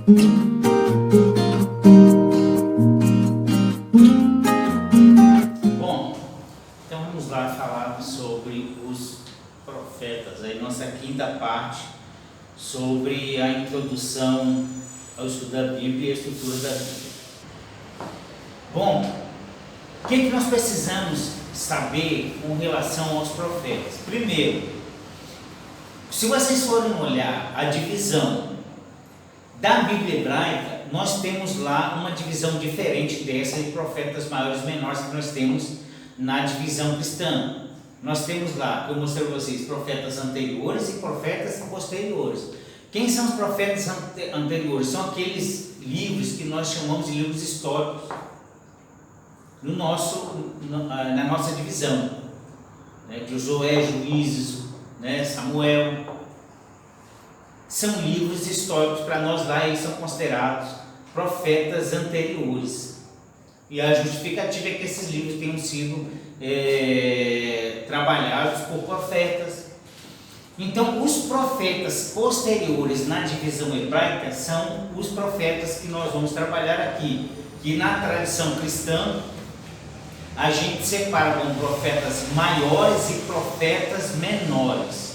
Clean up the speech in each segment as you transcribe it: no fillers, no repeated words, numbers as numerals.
Bom, então vamos lá falar sobre os profetas, aí nossa quinta parte sobre a introdução ao estudo da Bíblia e a estrutura da Bíblia. Bom, o que nós precisamos saber com relação aos profetas? Primeiro, se vocês forem olhar a divisão da Bíblia hebraica, nós temos lá uma divisão diferente dessa de profetas maiores e menores que nós temos na divisão cristã. Nós temos lá, como eu mostrei para vocês, profetas anteriores e profetas posteriores. Quem são os profetas anteriores? São aqueles livros que nós chamamos de livros históricos na nossa divisão, né? Josué, Juízes, né? Samuel. São livros históricos para nós lá, eles são considerados profetas anteriores. E a justificativa é que esses livros tenham sido trabalhados por profetas. Então, os profetas posteriores na divisão hebraica são os profetas que nós vamos trabalhar aqui, que na tradição cristã a gente separa como profetas maiores e profetas menores.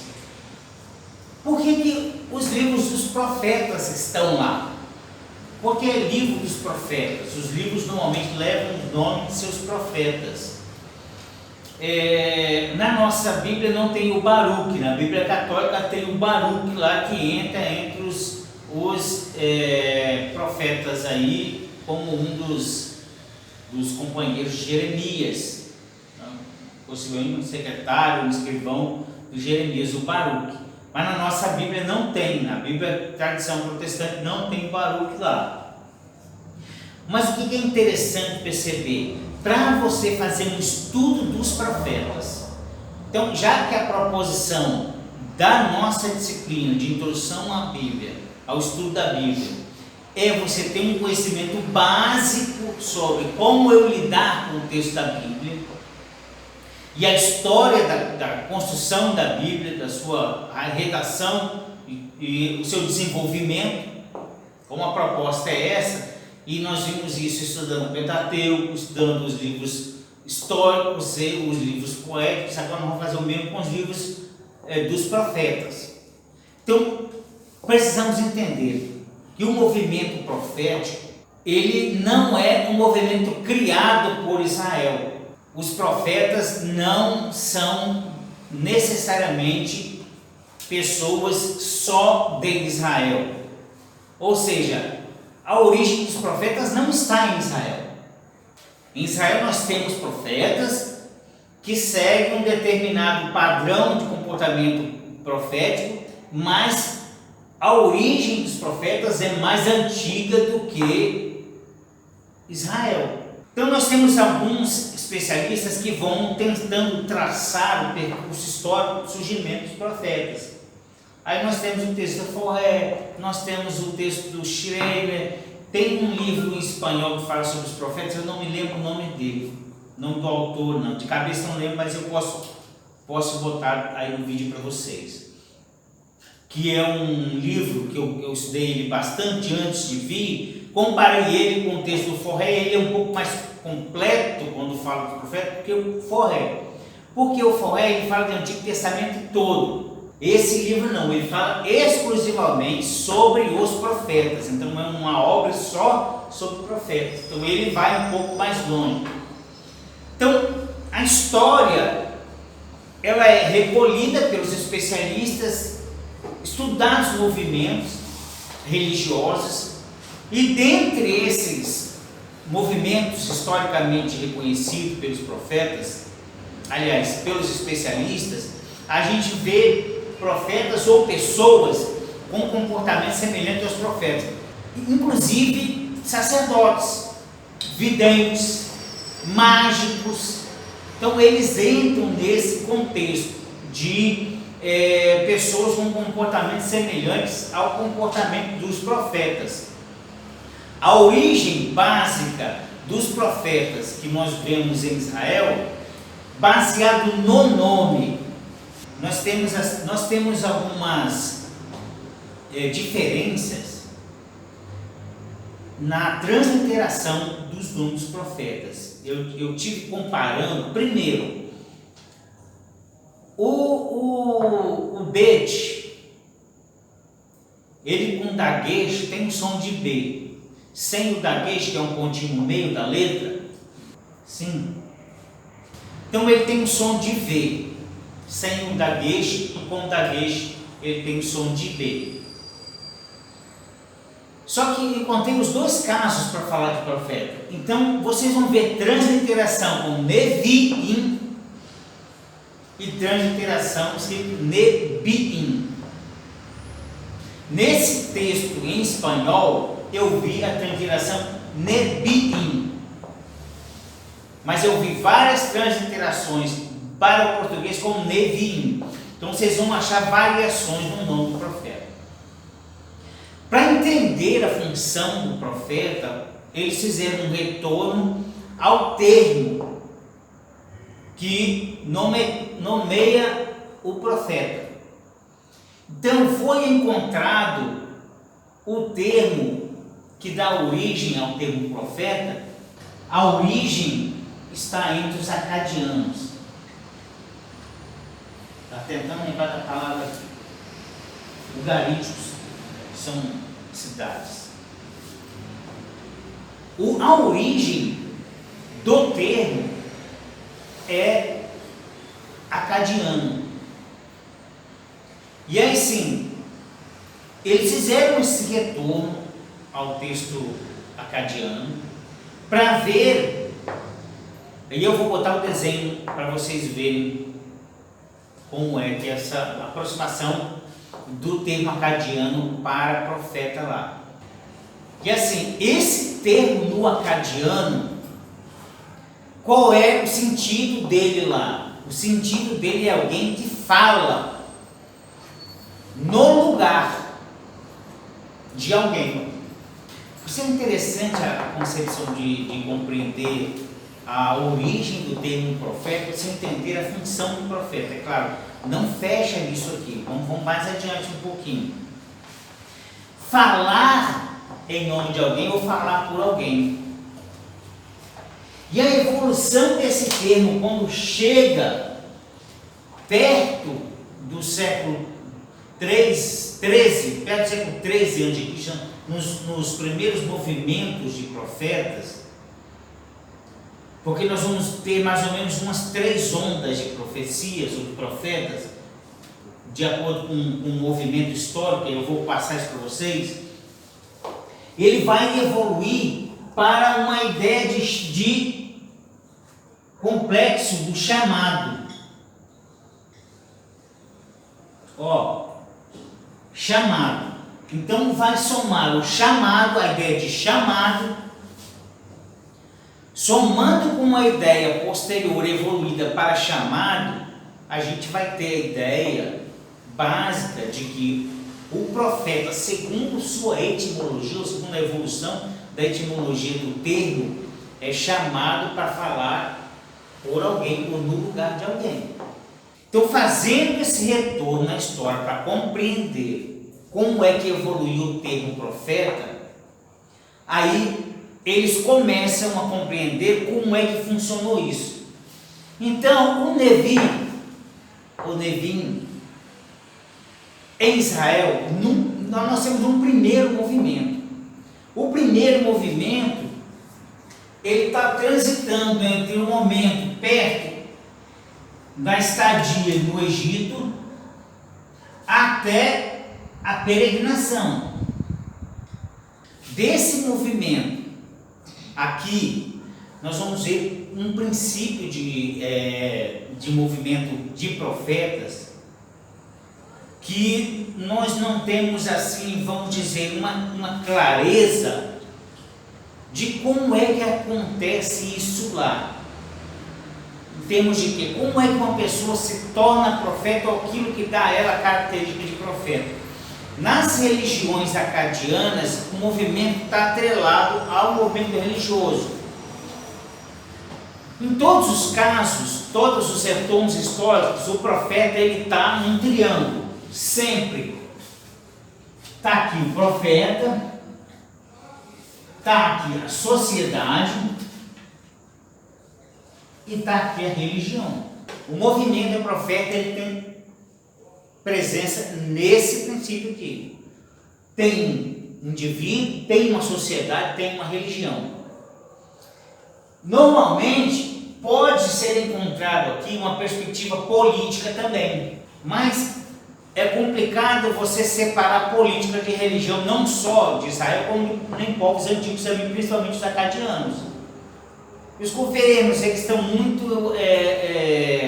Por que os livros dos profetas estão lá? Porque é livro dos profetas. Os livros normalmente levam o nome de seus profetas. Na nossa Bíblia não tem o Baruque. Na Bíblia católica tem o Baruque lá, que entra entre os profetas aí como um dos companheiros de Jeremias, possivelmente um secretário, um escrivão de Jeremias, o Baruque. Mas na nossa Bíblia não tem, na Bíblia tradição protestante não tem Baruque lá. Mas o que é interessante perceber? Para você fazer um estudo dos profetas, então já que a proposição da nossa disciplina de introdução à Bíblia, ao estudo da Bíblia, é você ter um conhecimento básico sobre como eu lidar com o texto da Bíblia e a história da construção da Bíblia, da sua redação e o seu desenvolvimento, como a proposta é essa, e nós vimos isso estudando o Pentateuco, estudando os livros históricos e os livros poéticos. Agora nós vamos fazer o mesmo com os livros dos profetas. Então, precisamos entender que o movimento profético, ele não é um movimento criado por Israel. Os profetas não são necessariamente pessoas só de Israel. Ou seja, a origem dos profetas não está em Israel. Em Israel nós temos profetas que seguem um determinado padrão de comportamento profético, mas a origem dos profetas é mais antiga do que Israel. Então nós temos alguns especialistas que vão tentando traçar o percurso histórico do surgimento dos profetas. Aí nós temos o texto do Forré, nós temos o texto do Schreiner, tem um livro em espanhol que fala sobre os profetas, eu não me lembro o nome dele, não do autor, não, de cabeça não lembro, mas eu posso botar aí no vídeo para vocês. Que é um livro que eu estudei ele bastante antes de vir, comparei ele com o texto do Forré, ele é um pouco mais completo quando fala do profeta do que o Forré. Porque o Forré ele fala do Antigo Testamento todo. Esse livro não, ele fala exclusivamente sobre os profetas, então é uma obra só sobre profetas, então ele vai um pouco mais longe. Então a história ela é recolhida pelos especialistas, estudados movimentos religiosos, e dentre esses movimentos historicamente reconhecidos pelos profetas, aliás, pelos especialistas, a gente vê profetas ou pessoas com comportamento semelhante aos profetas, inclusive sacerdotes, videntes, mágicos. Então eles entram nesse contexto de pessoas com comportamentos semelhantes ao comportamento dos profetas. A origem básica dos profetas que nós vemos em Israel, baseado no nome, nós temos algumas diferenças na transliteração dos nomes dos profetas. Eu tive comparando, primeiro, o Bet, ele com daguesh tem um som de B. Sem o daguesh, que é um pontinho no meio da letra, sim. Então ele tem um som de V. Sem o daguesh e com o daguesh ele tem um som de B. Só que eu contei os dois casos para falar de profeta. Então vocês vão ver transliteração com Neviim e transliteração escrito Nebiim. Nesse texto em espanhol eu vi a transliteração Nebiim, mas eu vi várias transliterações para o português como Neviim. Então vocês vão achar variações no nome do profeta. Para entender a função do profeta, eles fizeram um retorno ao termo que nomeia o profeta. Então foi encontrado o termo que dá origem ao termo profeta. A origem está entre os acadianos. Está tentando lembrar da palavra aqui. Ugaríticos são cidades. A origem do termo é acadiano. E aí sim, eles fizeram esse retorno ao texto acadiano para ver, e eu vou botar o desenho para vocês verem como é que essa aproximação do termo acadiano para profeta lá. E assim, esse termo no acadiano, qual é o sentido dele lá? O sentido dele é alguém que fala no lugar de alguém. Isso é interessante, a concepção de compreender a origem do termo profeta, você entender a função do profeta. É claro, não fecha nisso aqui, vamos mais adiante um pouquinho. Falar em nome de alguém ou falar por alguém. E a evolução desse termo, quando chega perto do século 13, perto do século 13 a.C., nos primeiros movimentos de profetas, porque nós vamos ter mais ou menos umas 3 ondas de profecias ou de profetas, de acordo com um movimento histórico, eu vou passar isso para vocês. Ele vai evoluir para uma ideia de complexo do chamado. Chamado. Então vai somar o chamado, a ideia de chamado, somando com uma ideia posterior evoluída para chamado, a gente vai ter a ideia básica de que o profeta, segundo sua etimologia, ou segundo a evolução da etimologia do termo, é chamado para falar por alguém ou no lugar de alguém. Então, fazendo esse retorno na história para compreender como é que evoluiu o termo profeta, aí eles começam a compreender como é que funcionou isso. Então, o Neviim, em Israel, nós temos um primeiro movimento. O primeiro movimento, ele está transitando entre um momento perto da estadia no Egito até a peregrinação. Desse movimento aqui, nós vamos ver um princípio de movimento de profetas que nós não temos assim, vamos dizer, uma clareza de como é que acontece isso lá. Em termos de quê? Como é que uma pessoa se torna profeta ou aquilo que dá a ela a característica de profeta? Nas religiões acadianas, o movimento está atrelado ao movimento religioso. Em todos os casos, todos os retornos históricos, o profeta está num triângulo, sempre. Está aqui o profeta, está aqui a sociedade e está aqui a religião. O movimento profeta ele tem presença nesse princípio aqui. Tem um indivíduo, tem uma sociedade, tem uma religião. Normalmente pode ser encontrado aqui uma perspectiva política também, mas é complicado você separar a política de religião, não só de Israel, como em povos antigos também, principalmente os acadianos. Os governos eles estão muito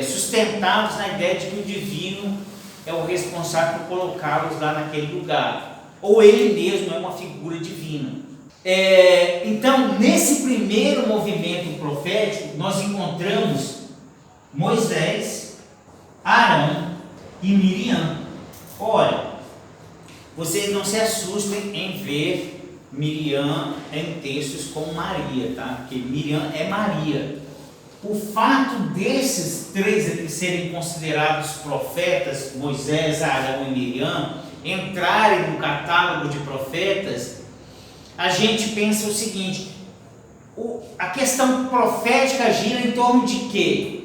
sustentados na ideia de que o divino é o responsável por colocá-los lá naquele lugar, ou ele mesmo é uma figura divina. Então, nesse primeiro movimento profético, nós encontramos Moisés, Arão e Miriam. Olha, vocês não se assustem em ver Miriam em textos com Maria, tá? Porque Miriam é Maria. O fato desses três aqui serem considerados profetas, Moisés, Arão e Miriam, entrarem no catálogo de profetas, a gente pensa o seguinte: a questão profética gira em torno de quê?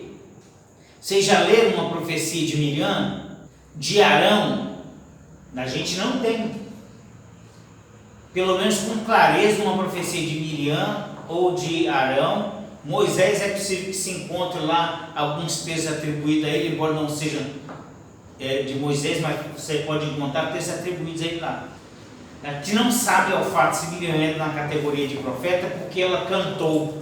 Vocês já leram uma profecia de Miriam? De Arão? A gente não tem, pelo menos com clareza, uma profecia de Miriam ou de Arão. Moisés é possível que se encontre lá alguns textos atribuídos a ele, embora não sejam de Moisés, mas você pode encontrar textos atribuídos a ele lá. A gente não sabe ao fato se Miriam entra na categoria de profeta porque ela cantou.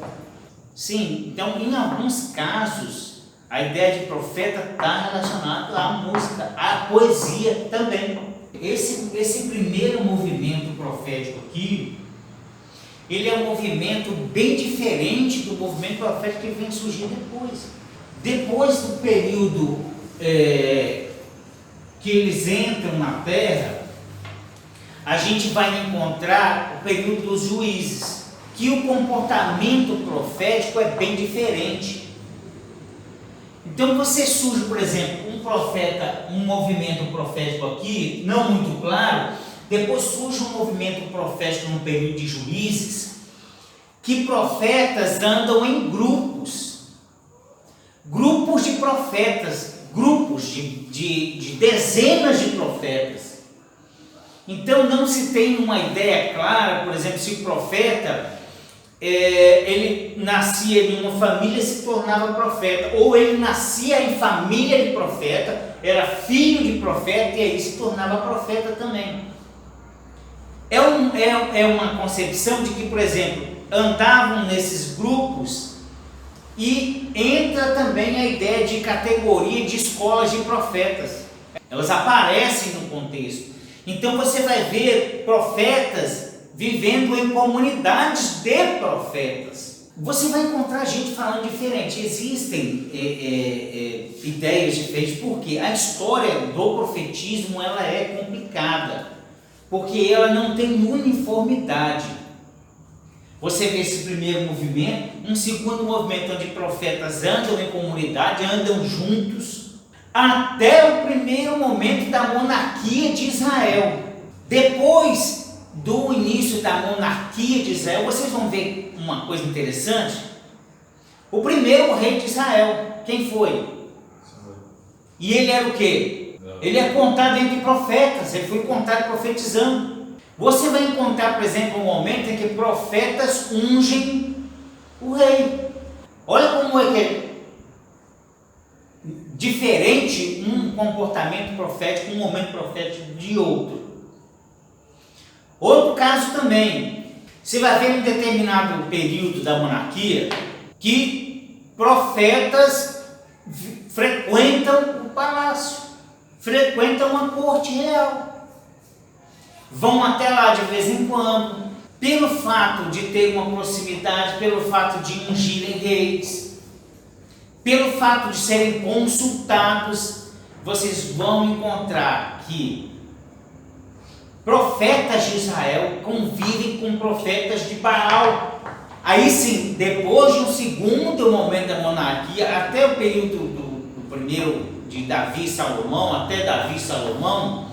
Sim, então em alguns casos a ideia de profeta está relacionada à música, à poesia também. Esse primeiro movimento profético aqui, ele é um movimento bem diferente do movimento profético que vem surgir depois. Depois do período que eles entram na terra, a gente vai encontrar o período dos juízes, que o comportamento profético é bem diferente. Então você surge, por exemplo, um profeta, um movimento profético aqui, não muito claro. Depois surge um movimento profético no período de juízes, que profetas andam em grupos de profetas, grupos de dezenas de profetas. Então não se tem uma ideia clara, por exemplo, se o profeta ele nascia em uma família e se tornava profeta, ou ele nascia em família de profeta, era filho de profeta e aí se tornava profeta também. É uma concepção de que, por exemplo, andavam nesses grupos, e entra também a ideia de categoria de escolas de profetas. Elas aparecem no contexto. Então você vai ver profetas vivendo em comunidades de profetas. Você vai encontrar gente falando diferente. Existem ideias diferentes, porque a história do profetismo ela é complicada, porque ela não tem uniformidade. Você vê esse primeiro movimento, um segundo movimento onde profetas andam em comunidade, andam juntos, até o primeiro momento da monarquia de Israel. Depois do início da monarquia de Israel, vocês vão ver uma coisa interessante. O primeiro rei de Israel, quem foi? E ele era o quê? Ele é contado entre profetas, ele foi contado profetizando. Você vai encontrar, por exemplo, um momento em que profetas ungem o rei. Olha como é que é diferente um comportamento profético, um momento profético de outro. Outro caso também, você vai ver em determinado período da monarquia que profetas frequentam o palácio, frequentam a corte real. Vão até lá de vez em quando, pelo fato de ter uma proximidade, pelo fato de ungirem reis, pelo fato de serem consultados. Vocês vão encontrar que profetas de Israel convivem com profetas de Baal. Aí sim, depois de um segundo momento da monarquia, até o período do primeiro de Davi e Salomão, até Davi e Salomão,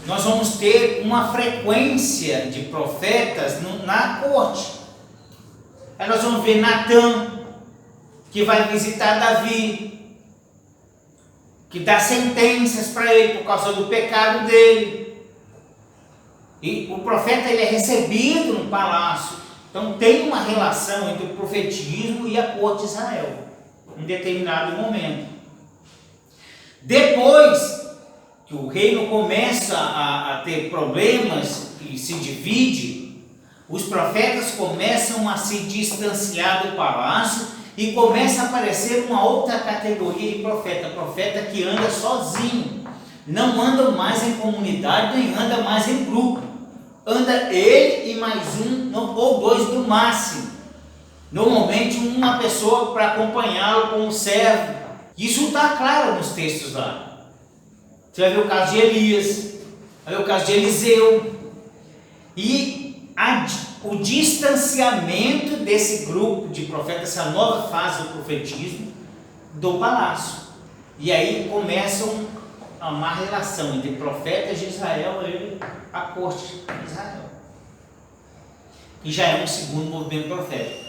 nós vamos ter uma frequência de profetas na corte. Aí nós vamos ver Natã, que vai visitar Davi, que dá sentenças para ele por causa do pecado dele. E o profeta ele é recebido no palácio. Então tem uma relação entre o profetismo e a corte de Israel, em determinado momento. Depois que o reino começa a ter problemas e se divide, os profetas começam a se distanciar do palácio e começa a aparecer uma outra categoria de profeta que anda sozinho, não anda mais em comunidade, nem anda mais em grupo, anda ele e mais um ou dois no máximo, normalmente uma pessoa para acompanhá-lo como servo. Isso está claro nos textos lá. Você vai ver o caso de Elias, vai ver o caso de Eliseu, e o distanciamento desse grupo de profetas, essa nova fase do profetismo do palácio. E aí começa uma relação entre profetas de Israel e a corte de Israel. E já é um segundo movimento profético.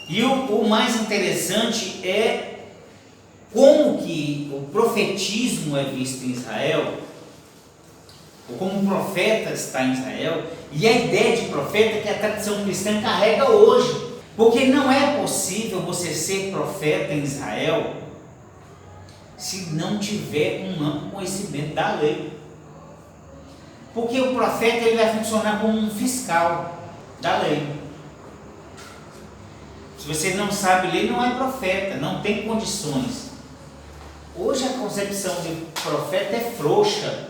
E o mais interessante é como que o profetismo é visto em Israel, ou como um profeta está em Israel, e a ideia de profeta que a tradição cristã carrega hoje. Porque não é possível você ser profeta em Israel se não tiver um amplo conhecimento da lei. Porque o profeta ele vai funcionar como um fiscal da lei. Se você não sabe ler, não é profeta, não tem condições. Hoje a concepção de profeta é frouxa,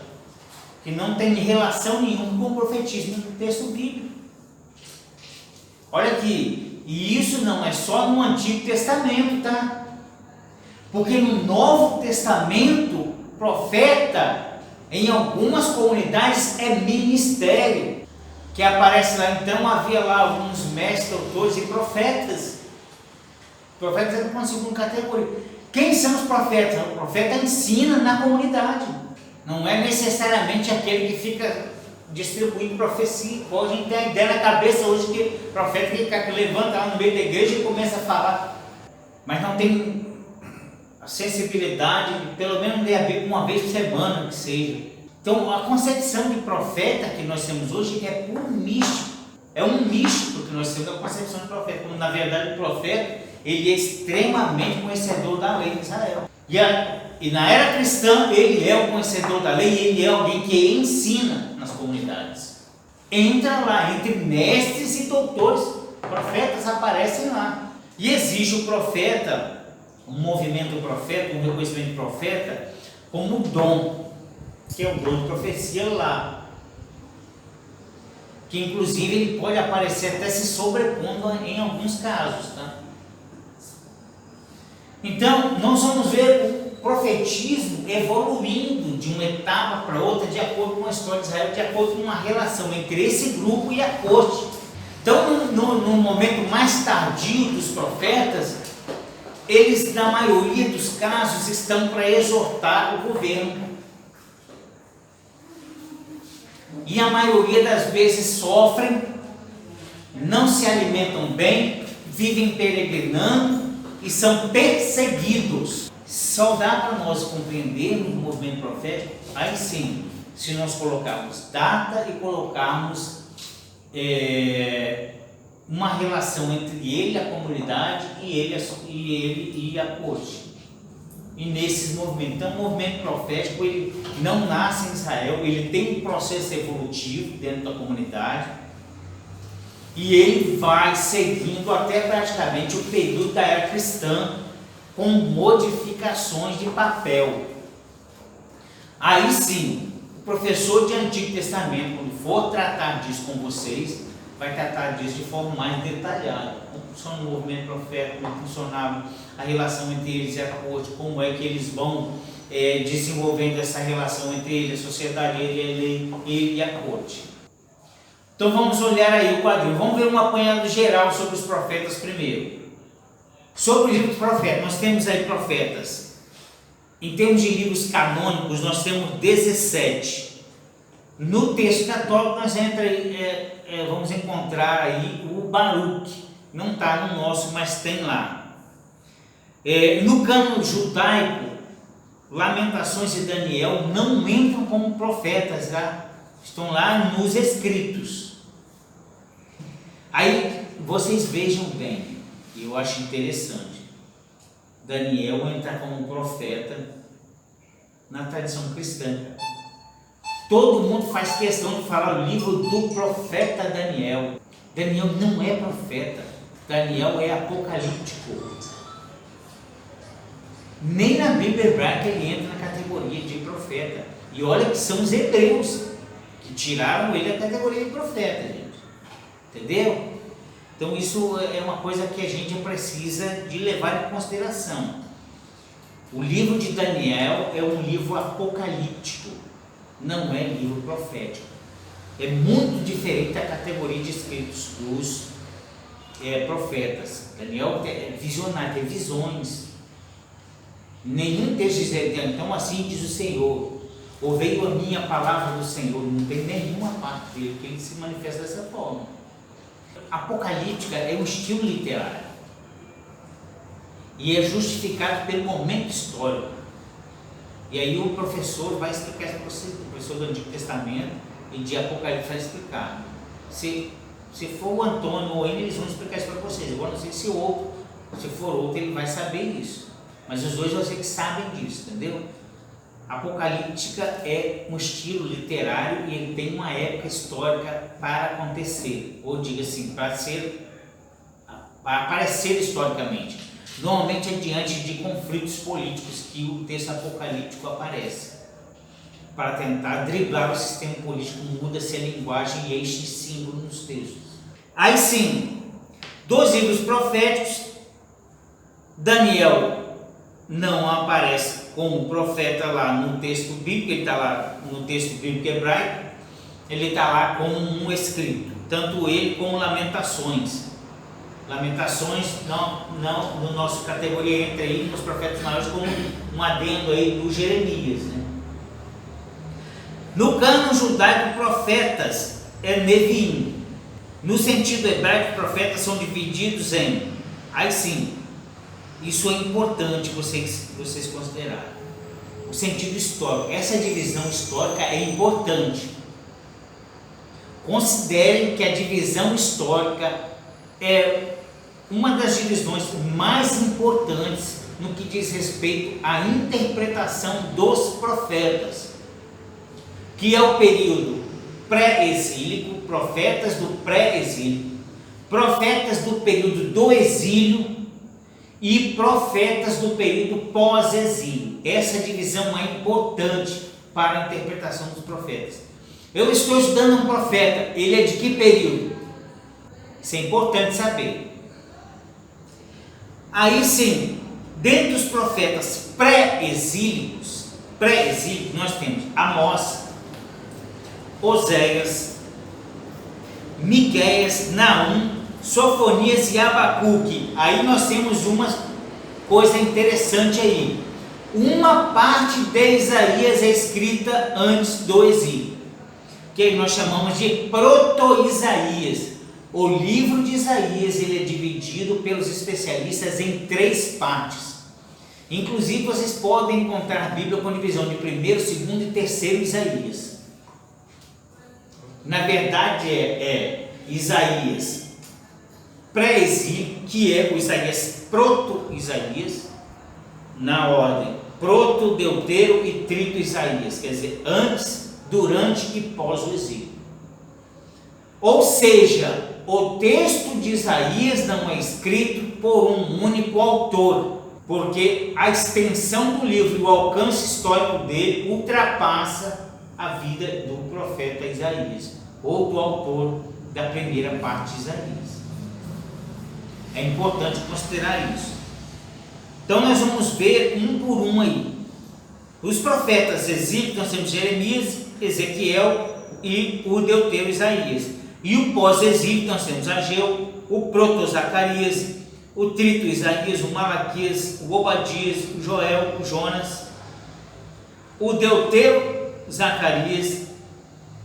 que não tem relação nenhuma com o profetismo do texto bíblico. Olha aqui, e isso não é só no Antigo Testamento, tá? Porque no Novo Testamento, profeta, em algumas comunidades, é ministério, que aparece lá. Então havia lá alguns mestres, doutores e profetas. Profetas é uma segunda categoria. Quem são os profetas? O profeta ensina na comunidade, não é necessariamente aquele que fica distribuindo profecia. A gente tem a ideia na cabeça hoje que o profeta que levanta lá no meio da igreja e começa a falar, mas não tem a sensibilidade de pelo menos ler a Bíblia uma vez por semana, que seja. Então a concepção de profeta que nós temos hoje é puro místico, é um místico que nós temos a concepção de profeta, quando na verdade o profeta ele é extremamente conhecedor da lei de Israel. E na era cristã, ele é um conhecedor da lei, ele é alguém que ensina nas comunidades. Entra lá, entre mestres e doutores, profetas aparecem lá. E exige o profeta, um movimento profeta, um reconhecimento de profeta, como dom, que é o dom de profecia lá. Que inclusive ele pode aparecer até se sobrepondo em alguns casos, tá? Então, nós vamos ver o profetismo evoluindo de uma etapa para outra, de acordo com a história de Israel, de acordo com uma relação entre esse grupo e a corte. Então, no momento mais tardio dos profetas, eles, na maioria dos casos, estão para exortar o governo. E a maioria das vezes sofrem, não se alimentam bem, vivem peregrinando, e são perseguidos. Só dá para nós compreendermos o movimento profético, aí sim, se nós colocarmos data e colocarmos uma relação entre ele, a comunidade, e ele e a corte. E nesses movimentos. Então o movimento profético ele não nasce em Israel, ele tem um processo evolutivo dentro da comunidade. E ele vai seguindo até praticamente o período da era cristã, com modificações de papel. Aí sim, o professor de Antigo Testamento, quando for tratar disso com vocês, vai tratar disso de forma mais detalhada. Como funciona o movimento profético, como funcionava a relação entre eles e a corte, como é que eles vão desenvolvendo essa relação entre eles, a sociedade, ele e a corte. Então vamos olhar aí o quadrinho, vamos ver um apanhado geral sobre os profetas primeiro. Sobre o livro dos profetas, nós temos aí profetas. Em termos de livros canônicos, nós temos 17. No texto católico nós vamos encontrar aí o Baruque, não está no nosso, mas tem lá. No cânon judaico, Lamentações e Daniel não entram como profetas, tá? Estão lá nos escritos. Aí vocês vejam bem, eu acho interessante, Daniel entra como profeta na tradição cristã. Todo mundo faz questão de falar o livro do profeta Daniel. Daniel não é profeta, Daniel é apocalíptico. Nem na Bíblia hebraica ele entra na categoria de profeta. E olha que são os hebreus que tiraram ele da categoria de profeta, gente. Entendeu? Então isso é uma coisa que a gente precisa de levar em consideração. O livro de Daniel é um livro apocalíptico, não é livro profético. É muito diferente da categoria de escritos dos profetas. Daniel é visionário, tem visões. Nenhum texto diz, então assim diz o Senhor, ou veio a minha palavra do Senhor. Não tem nenhuma parte dele que ele se manifesta dessa forma. Apocalíptica é um estilo literário e é justificado pelo momento histórico. E aí o professor vai explicar isso para você, o professor do Antigo Testamento e de Apocalipse vai explicar. Se for o Antônio ou ele, eles vão explicar isso para vocês. Agora não sei se for outro, ele vai saber isso. Mas os dois você que sabem disso, entendeu? Apocalíptica é um estilo literário e ele tem uma época histórica para acontecer, ou diga assim, para aparecer historicamente. Normalmente é diante de conflitos políticos que o texto apocalíptico aparece, para tentar driblar o sistema político, muda-se a linguagem e este símbolo nos textos. Aí sim, dos livros proféticos, Daniel não aparece como profeta lá no texto bíblico, ele está lá no texto bíblico hebraico, ele está lá como um escrito, tanto ele como Lamentações. Lamentações não no nosso categoria entra aí nos profetas maiores como um adendo aí do Jeremias, né? No cânon judaico, profetas é Neviim. No sentido hebraico, profetas são divididos em, aí sim, isso é importante vocês considerarem. O sentido histórico, essa divisão histórica é importante. Considerem que a divisão histórica é uma das divisões mais importantes no que diz respeito à interpretação dos profetas, que é o período pré-exílico, profetas do pré-exílio, profetas do período do exílio e profetas do período pós-exílio. Essa divisão é importante para a interpretação dos profetas. Eu estou estudando um profeta, ele é de que período? Isso é importante saber. Aí sim, dentre os profetas pré-exílicos, nós temos Amós, Oséias, Miqueias, Naum, Sofonias e Abacuque. Aí nós temos uma coisa interessante aí. Uma parte de Isaías é escrita antes do exílio, que nós chamamos de proto-Isaías. O livro de Isaías ele é dividido pelos especialistas em 3 partes. Inclusive vocês podem encontrar a Bíblia com divisão de 1º, 2º e 3º Isaías. Na verdade é Isaías pré-exílio, que é o Isaías proto-Isaías, na ordem proto-Deutero e trito-Isaías, quer dizer, antes, durante e pós o exílio. Ou seja, o texto de Isaías não é escrito por um único autor, porque a extensão do livro e o alcance histórico dele ultrapassa a vida do profeta Isaías, ou do autor da primeira parte de Isaías. É importante considerar isso. Então nós vamos ver um por um aí. Os profetas exílicos, nós temos Jeremias, Ezequiel e o Deutero Isaías. E o pós-exílio, nós temos Ageu, o proto-Zacarias, o trito Isaías, o Malaquias, o Obadias, o Joel, o Jonas, o Deutero Zacarias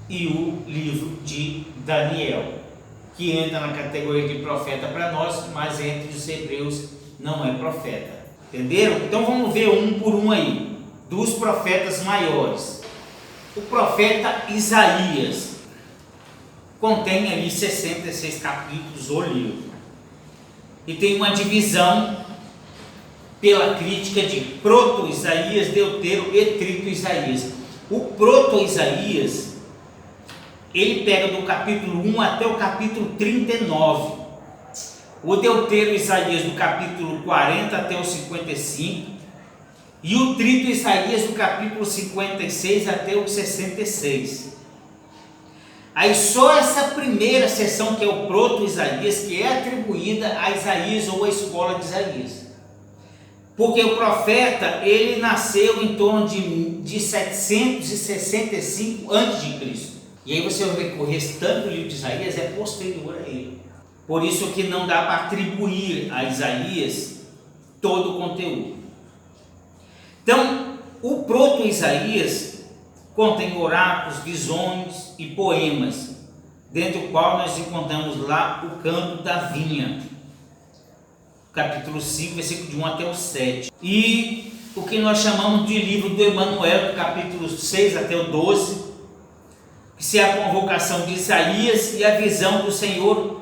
e o livro de Daniel, que entra na categoria de profeta para nós, mas entre os hebreus não é profeta. Entenderam? Então vamos ver um por um aí, dos profetas maiores. O profeta Isaías contém ali 66 capítulos o livro, e tem uma divisão pela crítica de proto-Isaías, deutero e trito-Isaías. O proto-Isaías, ele pega do capítulo 1 até o capítulo 39. O deutero-Isaías do capítulo 40 até o 55. E o trito-Isaías do capítulo 56 até o 66. Aí só essa primeira seção, que é o proto-Isaías, que é atribuída a Isaías ou a escola de Isaías. Porque o profeta, ele nasceu em torno de 765 a.C. E aí você vai ver que o restante do livro de Isaías é posterior a ele. Por isso que não dá para atribuir a Isaías todo o conteúdo. Então, o proto-Isaías contém oráculos, visões e poemas, dentro do qual nós encontramos lá o canto da vinha, capítulo 5, versículo de 1 até o 7. E o que nós chamamos de livro do Emanuel, capítulo 6 até o 12, que é a convocação de Isaías e a visão do Senhor,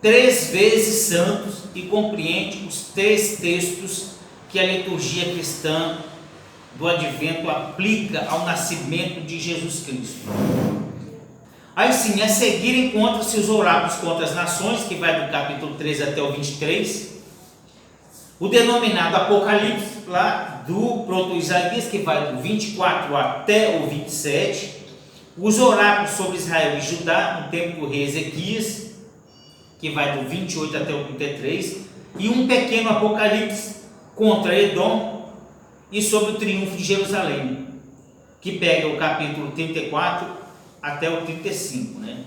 3 vezes santos, e compreende os 3 textos que a liturgia cristã do Advento aplica ao nascimento de Jesus Cristo. Aí sim, a seguir encontra-se os oráculos contra as nações, que vai do capítulo 13 até o 23, o denominado Apocalipse, lá do proto-Isaías, que vai do 24 até o 27, os oráculos sobre Israel e Judá, no tempo do rei Ezequias, que vai do 28 até o 33, e um pequeno Apocalipse contra Edom e sobre o triunfo de Jerusalém, que pega o capítulo 34 até o 35, né?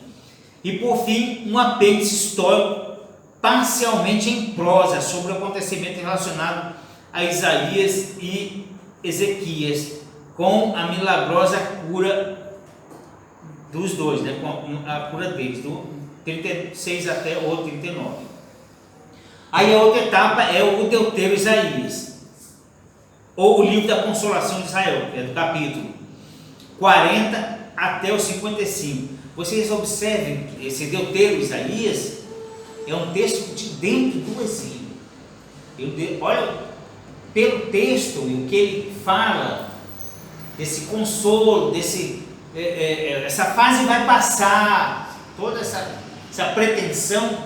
E por fim, um apêndice histórico parcialmente em prosa sobre o acontecimento relacionado a Isaías e Ezequias, com a milagrosa cura dos dois, né? Com a cura deles, do 36 até o 39. Aí a outra etapa é o deutero Isaías, ou o livro da consolação de Israel, que é do capítulo 40 até o 55. Vocês observem que esse deutero Isaías é um texto de dentro do exílio. Olha, pelo texto e o que ele fala, desse consolo, essa fase vai passar, toda essa pretensão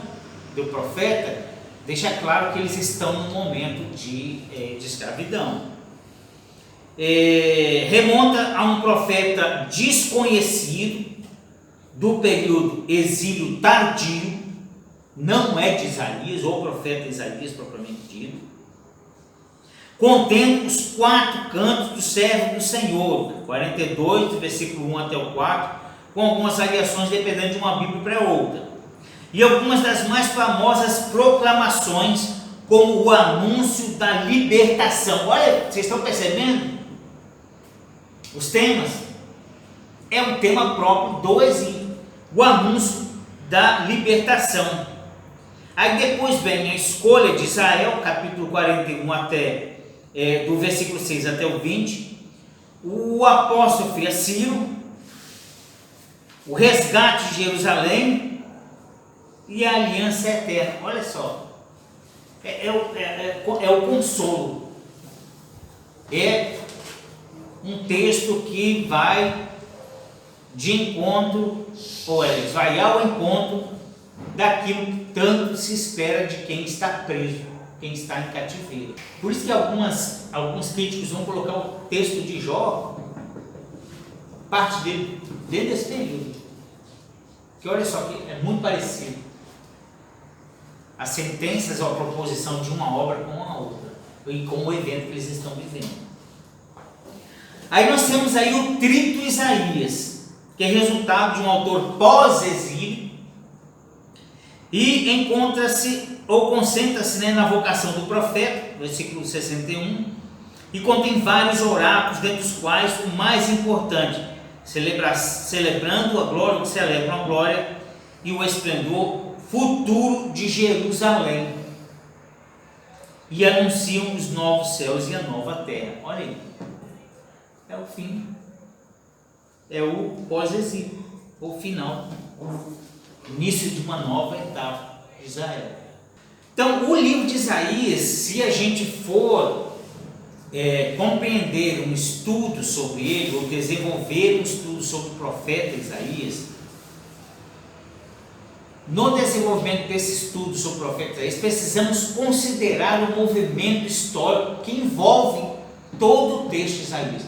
do profeta, deixa claro que eles estão num momento de escravidão. Remonta a um profeta desconhecido do período exílio tardio, não é de Isaías, ou profeta Isaías propriamente dito, contendo os 4 cantos do servo do Senhor, 42, do versículo 1 até o 4, com algumas variações dependendo de uma Bíblia para outra, e algumas das mais famosas proclamações, como o anúncio da libertação. Olha, vocês estão percebendo? Os temas é um tema próprio do exílio, o anúncio da libertação. Aí depois vem a escolha de Israel, capítulo 41 até do versículo 6 até o 20, o apóstolo Ciro, o resgate de Jerusalém e a aliança eterna. Olha só, é o consolo, é um texto que vai de encontro, ou vai ao encontro daquilo que tanto se espera de quem está preso, quem está em cativeiro. Por isso que alguns críticos vão colocar o texto de Jó, parte dele, dentro desse período, que olha só, que é muito parecido as sentenças ou a proposição de uma obra com a outra, e com o evento que eles estão vivendo. Aí nós temos aí o trito Isaías, que é resultado de um autor pós-exílio, e encontra-se, ou concentra-se, na vocação do profeta, versículo 61, e contém vários oráculos, dentre os quais o mais importante celebrando a glória, que celebram a glória e o esplendor futuro de Jerusalém, e anunciam os novos céus e a nova terra. Olha aí, é o fim, é o pós-exílio, o final, o início de uma nova etapa de Israel. Então, o livro de Isaías, se a gente for compreender um estudo sobre ele, ou desenvolver um estudo sobre o profeta Isaías, no desenvolvimento desse estudo sobre o profeta Isaías, precisamos considerar o movimento histórico que envolve todo o texto de Isaías.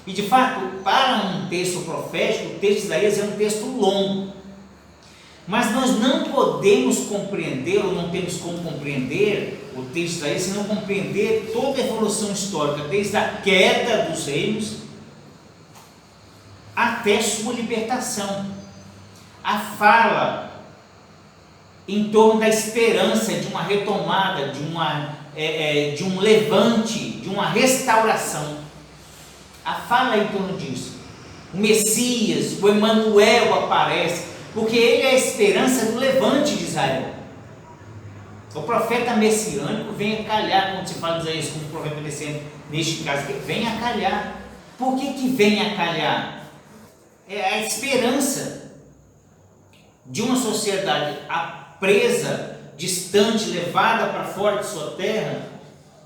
E de fato, para um texto profético, o texto de Isaías é um texto longo, mas nós não podemos compreender, ou não temos como compreender o texto de Isaías, se não compreender toda a evolução histórica, desde a queda dos reinos até sua libertação. A fala em torno da esperança de uma retomada, de um levante, de uma restauração. A fala em torno disso. O Messias, o Emanuel aparece, porque ele é a esperança do levante de Israel. O profeta messiânico vem a calhar, quando se fala de Isaías como profeta messiânico, neste caso, vem a calhar. Por que vem a calhar? É a esperança de uma sociedade presa, distante, levada para fora de sua terra,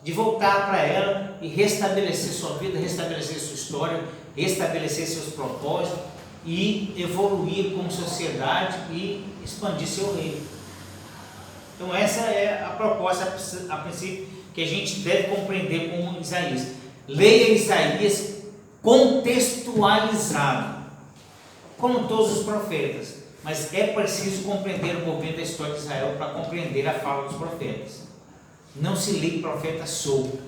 de voltar para ela e restabelecer sua vida, restabelecer sua história, restabelecer seus propósitos e evoluir como sociedade e expandir seu reino. Então essa é a proposta a princípio que a gente deve compreender como Isaías. Leia Isaías contextualizado, como todos os profetas, mas é preciso compreender o movimento da história de Israel para compreender a fala dos profetas. Não se lê profeta solto.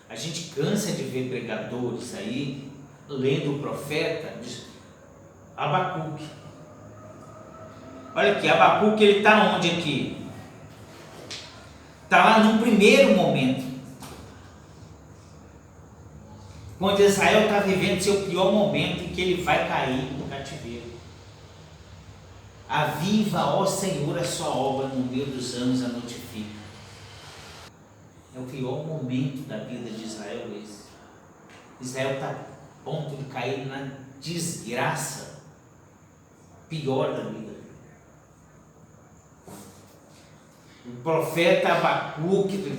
A gente cansa de ver pregadores aí lendo o profeta de Abacuque. Olha aqui, Abacuque, ele está onde aqui? Está lá no primeiro momento, quando Israel está vivendo seu pior momento, em que ele vai cair no cativeiro. Aviva, ó Senhor, a sua obra, no meio dos anos a notifica. É o pior momento da vida de Israel esse. Israel está a ponto de cair na desgraça pior da vida. O profeta Abacuque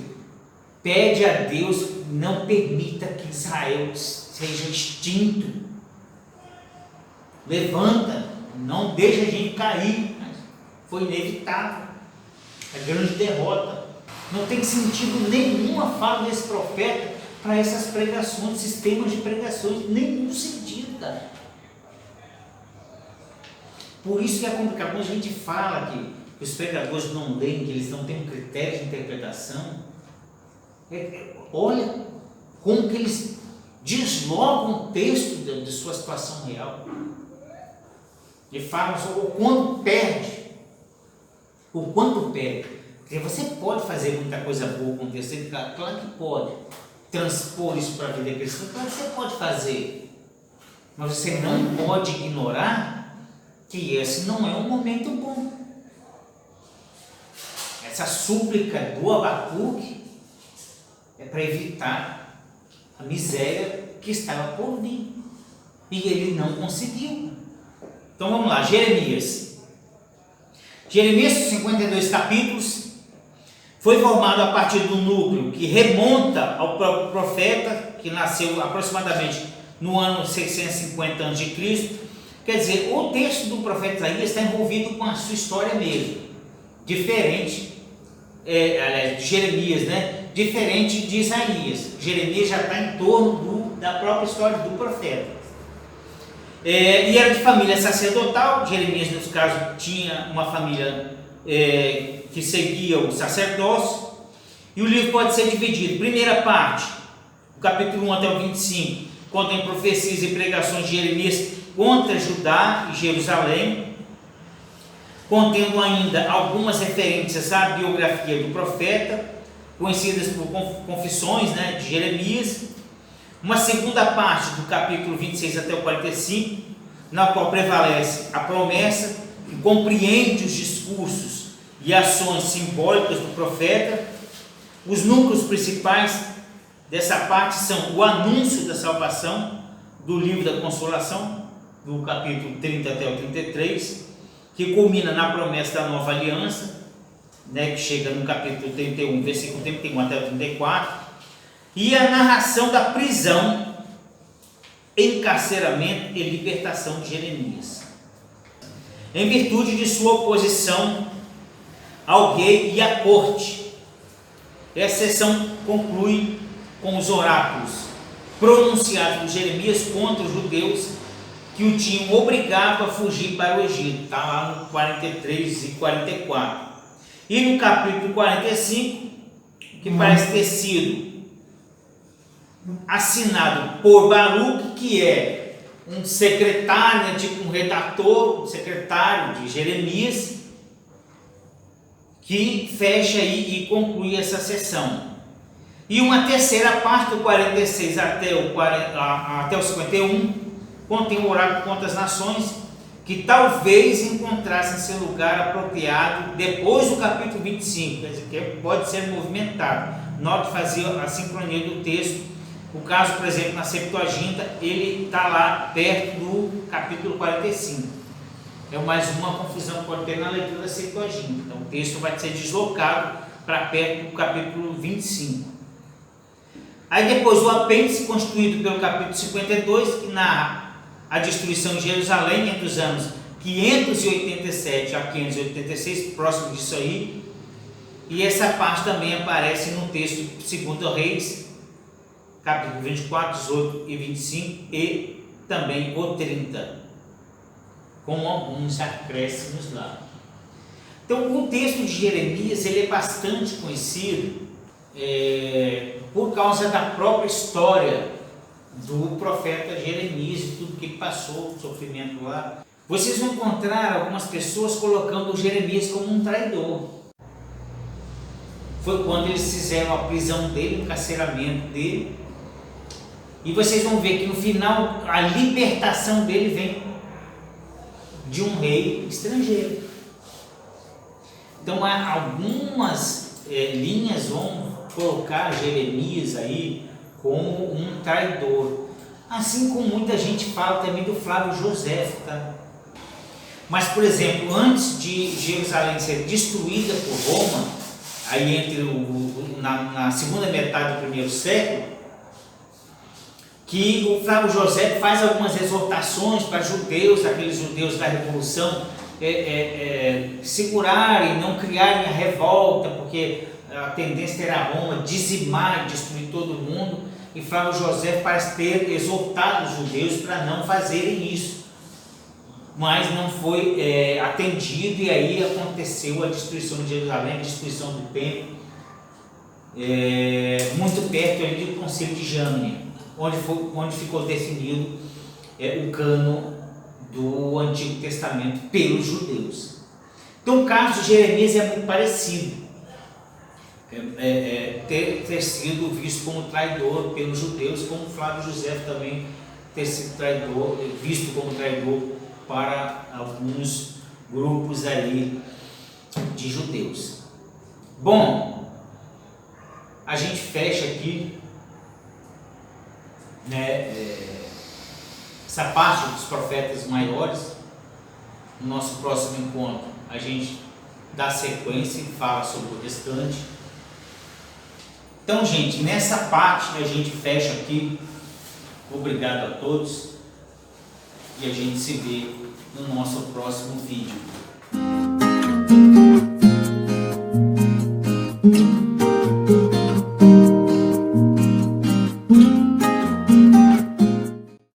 pede a Deus: não permita que Israel seja extinto. Levanta, não deixa a gente cair. Foi inevitável. A grande derrota. Não tem sentido nenhum a fala desse profeta para essas pregações, sistemas de pregações, nenhum sentido, cara. Por isso que é complicado. Quando a gente fala que os pregadores não leem, que eles não têm um critério de interpretação, olha como que eles deslocam o texto de sua situação real e falam sobre o quanto perde, porque você pode fazer muita coisa boa com o texto, claro que pode transpor isso para a vida cristã, claro que você pode fazer, mas você não pode ignorar que esse não é um momento bom. Essa súplica do Abacuque é para evitar a miséria que estava por vir. E ele não conseguiu. Então vamos lá, Jeremias. Jeremias, 52 capítulos, foi formado a partir do núcleo que remonta ao próprio profeta, que nasceu aproximadamente no ano 650 a.C. Quer dizer, o texto do profeta Isaías está envolvido com a sua história mesmo. Diferente de Jeremias, né? Diferente de Isaías. Jeremias já está em torno da própria história do profeta. E era de família sacerdotal. Jeremias, nesse caso, tinha uma família que seguia o sacerdócio. E o livro pode ser dividido. Primeira parte, do capítulo 1 até o 25, contém profecias e pregações de Jeremias contra Judá e Jerusalém, contendo ainda algumas referências à biografia do profeta, conhecidas por confissões, né, de Jeremias. Uma segunda parte do capítulo 26 até o 45, na qual prevalece a promessa, que compreende os discursos e ações simbólicas do profeta. Os núcleos principais dessa parte são o anúncio da salvação, do livro da consolação, do capítulo 30 até o 33, que culmina na promessa da nova aliança, que chega no capítulo 31, versículo 31 até o 34, e a narração da prisão, encarceramento e libertação de Jeremias, em virtude de sua oposição ao rei e à corte. Essa seção conclui com os oráculos pronunciados por Jeremias contra os judeus que o tinham obrigado a fugir para o Egito. Está lá no 43 e 44. E no capítulo 45, que parece ter sido assinado por Baruque, que é um secretário, tipo um redator, um secretário de Jeremias, que fecha aí e conclui essa sessão. E uma terceira parte, do 46 até o 51, contém o oráculo contra as nações, que talvez encontrassem seu lugar apropriado depois do capítulo 25, quer dizer, que pode ser movimentado. Note fazer a sincronia do texto. O caso, por exemplo, na Septuaginta, ele está lá perto do capítulo 45. É mais uma confusão que pode ter na leitura da Septuaginta. Então, o texto vai ser deslocado para perto do capítulo 25. Aí depois o apêndice, constituído pelo capítulo 52, que narra a destruição de Jerusalém entre os anos 587 a 586, próximo disso aí. E essa parte também aparece no texto de 2 Reis, capítulo 24, 18 e 25, e também o 30, com alguns acréscimos lá. Então, o texto de Jeremias ele é bastante conhecido por causa da própria história do profeta Jeremias e tudo que ele passou, o sofrimento lá. Vocês vão encontrar algumas pessoas colocando o Jeremias como um traidor. Foi quando eles fizeram a prisão dele, o encarceramento dele. E vocês vão ver que no final a libertação dele vem de um rei estrangeiro. Então há algumas linhas vão colocar Jeremias aí como um traidor. Assim como muita gente fala também do Flávio José, tá? Mas, por exemplo, antes de Jerusalém ser destruída por Roma, aí na segunda metade do primeiro século, que o Flávio José faz algumas exortações para judeus, aqueles judeus da Revolução, segurarem, não criarem a revolta, porque a tendência era Roma dizimar e destruir todo mundo, e Flávio José parece ter exortado os judeus para não fazerem isso, mas não foi atendido, e aí aconteceu a destruição de Jerusalém, a destruição do templo, muito perto ali do Concílio de Jamnia, onde ficou definido o cânon do Antigo Testamento pelos judeus. Então o caso de Jeremias é muito parecido, ter sido visto como traidor pelos judeus, como Flávio José também ter sido visto como traidor para alguns grupos ali de judeus. Bom, a gente fecha aqui essa parte dos profetas maiores. No nosso próximo encontro a gente dá sequência e fala sobre o restante. Então, gente, nessa parte a gente fecha aqui. Obrigado a todos e a gente se vê no nosso próximo vídeo.